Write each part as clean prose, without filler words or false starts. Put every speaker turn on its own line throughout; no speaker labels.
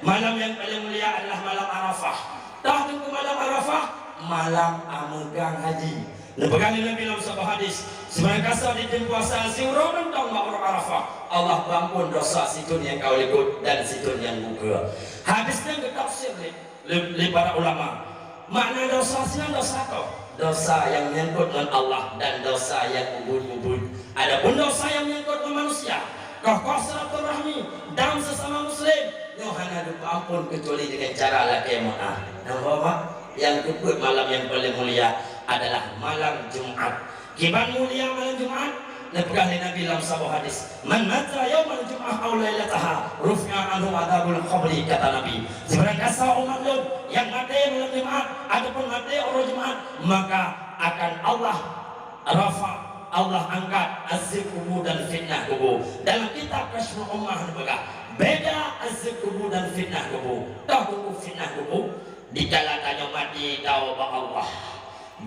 Malam yang paling mulia adalah malam Arafah. Tahu tunggu malam Arafah? Malam amegang haji. Lepas Nabi dalam sebuah hadis, sebenarnya kasar di puasa siurah tentang malam Arafah. Allah ampun dosa situn yang kau ikut dan situn yang buka. Hadisnya ketafsir oleh para ulama. Makna dosa siang dosa kau. Dosa yang menyangkut dengan Allah dan dosa yang ubud-ubud. Adapun dosa yang menyangkut dengan manusia, kau silaturahmi dan sesama muslim, Yohana ampun kecuali dengan cara laki maaf. Nampak yang kedua malam yang paling mulia adalah malam Jumat. Kiban mulia malam Jumat. Nabi dalam sebuah hadis, man mata yaumal jum'ah aw lailataha rufi'a anhu adabul qabri, kata Nabi. Sebenarnya kasar umat Lut yang mati malam Jumat ataupun mati orang Jumat, maka akan Allah angkat azab kubur dan fitnah kubur. Dalam kitab Kasyful Ummah beda azab kubur dan fitnah kubur. Tahu fitnah kubur? Dikala tanya mati tahu Allah,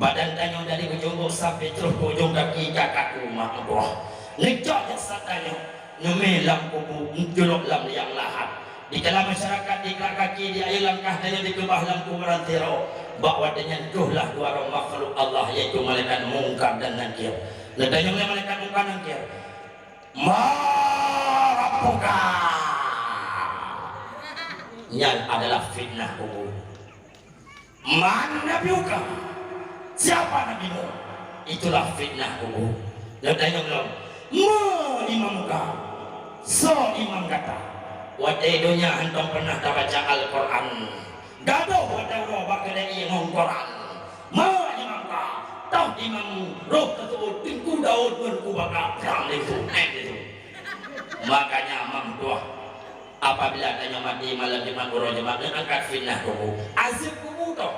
badan tanya dari ujung sampai terus ke ujung kaki kakak rumah Allah. Ngejak jasad tanya ngemelam kubur njuluk lam liang lahat. Dikala masyarakat di kaki di air langkah tanya di kebah lam kuburan tiro, bahwa dengan tuhlah dua orang makhluk Allah, yaitu malaikat Mungkar dan Nakir. Ledanya oleh malaikat Mungkar dan Nakir, Rabbuka. Yang adalah fitnah kubur. Man nabiuka? Siapa nabimu? Itulah fitnah kubur. Ledanya belum. Imamuka. So imam kata, wadai dunia hentam pernah baca Al-Quran. Gaduh wadai roba kedai ngongkoran. Imamka. Tahu imam roh tersebut tingku daun pun kubaka perang itu. Makanya mam tuah, apabila tanya mati malam Jumat urang Jumat angkat fitnah kubur. Azab kubur tau.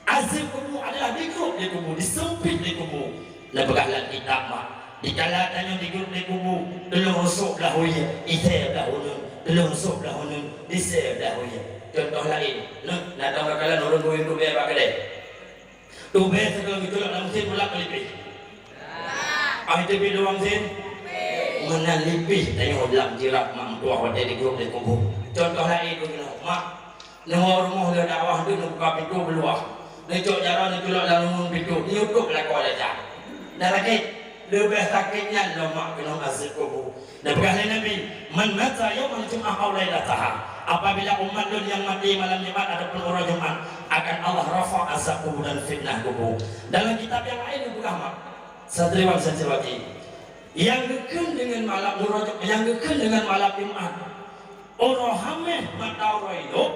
Azab kubur adalah di grup di kubur, disempit di kubur. Lebihlah kitab mak. Dikala tanya di grup di kubur, telung rusuk belah huya, isai belah hunun, telung rusuk belah hunun, isai belah huya. Contoh lain, nak tahu kalian orang goyang tu biar pakai deh. Tu biar segala gitu lah, mesin pula pelipih. Itu biar doang mesin. Mana lipih tanya dalam jirat mak tua wadai di grup di kubur. Contoh lain tu gini, mak, nengok rumah dia dakwah tu buka pintu beluah. Necok jalan ditolak dalam pintu, nyukup lah kau dah. Dah sakit, lebih sakitnya lemak kena azab kubur. Dan berkata Nabi, man mata yaumal jum'ah aw lailataha. Apabila umat Lut yang mati malam Jumat ataupun orang Jumat, akan Allah rafa' azab kubur dan fitnah kubur. Dalam kitab yang lain yang ulama santriwan santriwati yang gekun dengan malam Jumat, orang hamil mata orang hidup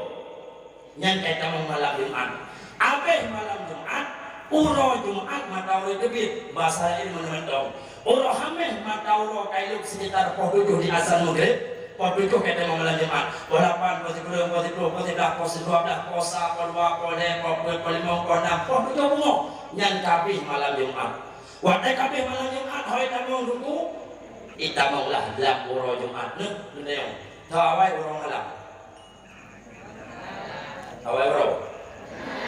yang kaitan malam Jumat. Abeh malam Jumat, uro Jumat mata orang debit bahasa ilmu menentang. Uro hamil mata orang kailuk sekitar pukul 7 di azan maghrib, pukul 7 kaitan malam Jumat. Pukul 8, pukul 9, pukul 10, pukul 11, pukul 12, pukul 1, pukul 2, pukul 3, pukul 5, pukul 6, pukul 7 bungo yang kabih malam Jumat. Wadai kabeh malam Jumat hoi tamong duku itamonglah dalam uro Jumat ne dunayong tawai urang malam tawai uro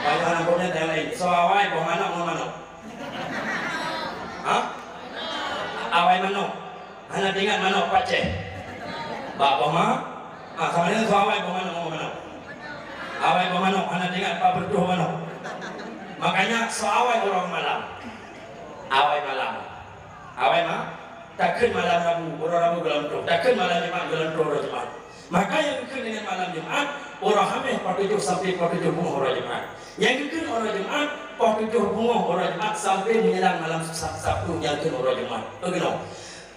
tawai mana punya tayang lain so awai boh manok hah awai manok hana tinggal manok paceh bak boh ma sama dengan so awai boh manok awai boh manok hana tinggal pak berduh manok. Makanya so awai urang malam awai malam, awai mah takkan malam Rabu, orang Rabu gelantung, takkan malam Jumat gelantung orang Jumat. Maka yang ikut dengan malam Jumat, orang hamil 47 sampai 47 bunga orang Jumat. Yang ikut orang Jumat, 47 bunga orang Jumat sampai menjelang malam Sabtu yang ikut orang Jumat. Begitu.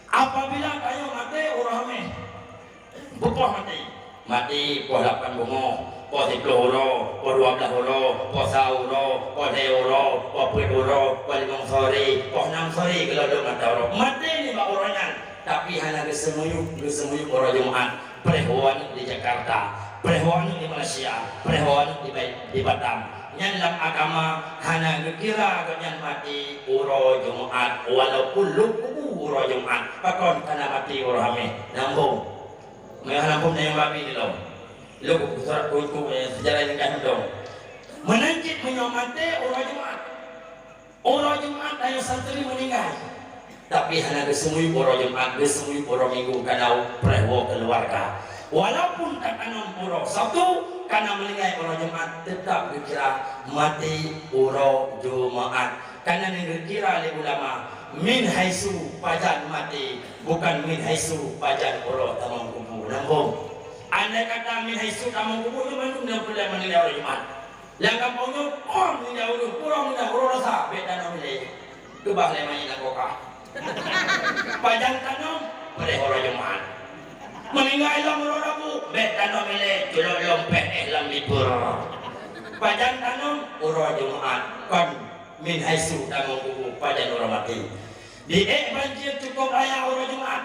Apabila kayu mati orang hamil, bukan mati pukul 8 bunga. Po 10 euro, po 12 euro, po 1 euro, po 3 euro, po 4 euro, po 5 sore, po 6 sore kalau ada mata euro. Mati ni bak orangan, tapi hanya kesemuyuk orang Jumat. Perehwan di Jakarta, perehwan di Malaysia, perehwan di Batam. Yang dalam agama hanya kira yang mati euro Jumat, walaupun lupu euro Jumat. Pakon karena mati euro hamil, nambung. Mereka nambung yang babi di laut. Lu surat kuku sejarah yang kan dong. Menanjit menyomate orang Jumat. Orang Jumat ayo santri meninggal. Tapi hanya kesemui orang Jumat, kesemui orang Minggu kanau prewo keluarga. walaupun tak tanam uro satu karena meninggal uro Jumat tetap dikira mati uro Jumat karena dikira oleh ulama min haisu pajan mati bukan min haisu pajan uro tamang kubur. Nambung andai kata min haisu tamang kubur itu mana tidak boleh meninggal uro Jumat yang kampungnya orang meninggal uro rasa beda namanya itu bahaya mainnya koka pajan tanam boleh uro Jumat meninggal dalam Rabu, bet tanam milik julok lompet dalam libur. Pajan tanam uro Jumat, kon min haisu tanam kubu pajan uro mati. Di banjir cukup raya uro Jumat.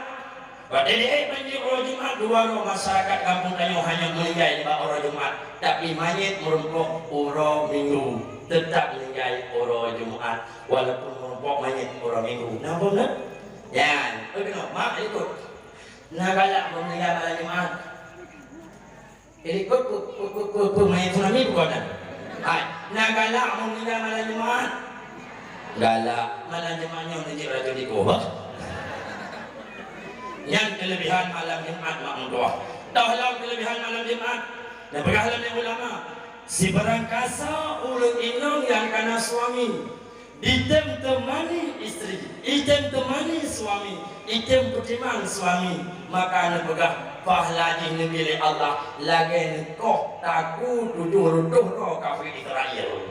Pada di banjir uro Jumat dua masyarakat kampung Tanyo hanya meninggal di uro Jumat, tapi mayat merumpok uro Minggu tetap meninggal uro Jumat walaupun merumpok mayat uro Minggu. Nampak tak? Ya, kenapa? Mak ikut. Nagalak meninggal malam Jumat. Jadi pemain tsunami bukan? Nagalak meninggal malam Jumat. Galak malam Jumatnya menjadi racun di kubah. Yang kelebihan malam Jumat makmum doa. Tahulah kelebihan malam Jumat. Dan berkahlah ulama. Si berangkasa ulun inong yang kana suami. Item temani istri, item temani suami, item pertimang suami. Maka anda pegah pahlaji milik Allah lagi koh takut tujuh roh kafir Israel.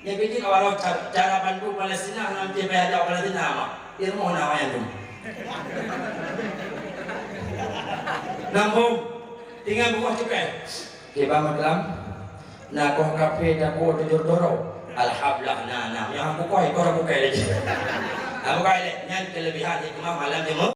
Yang begini kalau cara bantu Palestina nanti bayar Palestina mak ilmu namanya tu. Nampung tinggal buah cukai. Kita malam nak koh kafir takut tujuh roh. Alhamdulillah nah yang aku kau lagi aku kau lagi yang kelebihan hikmah malam Jumat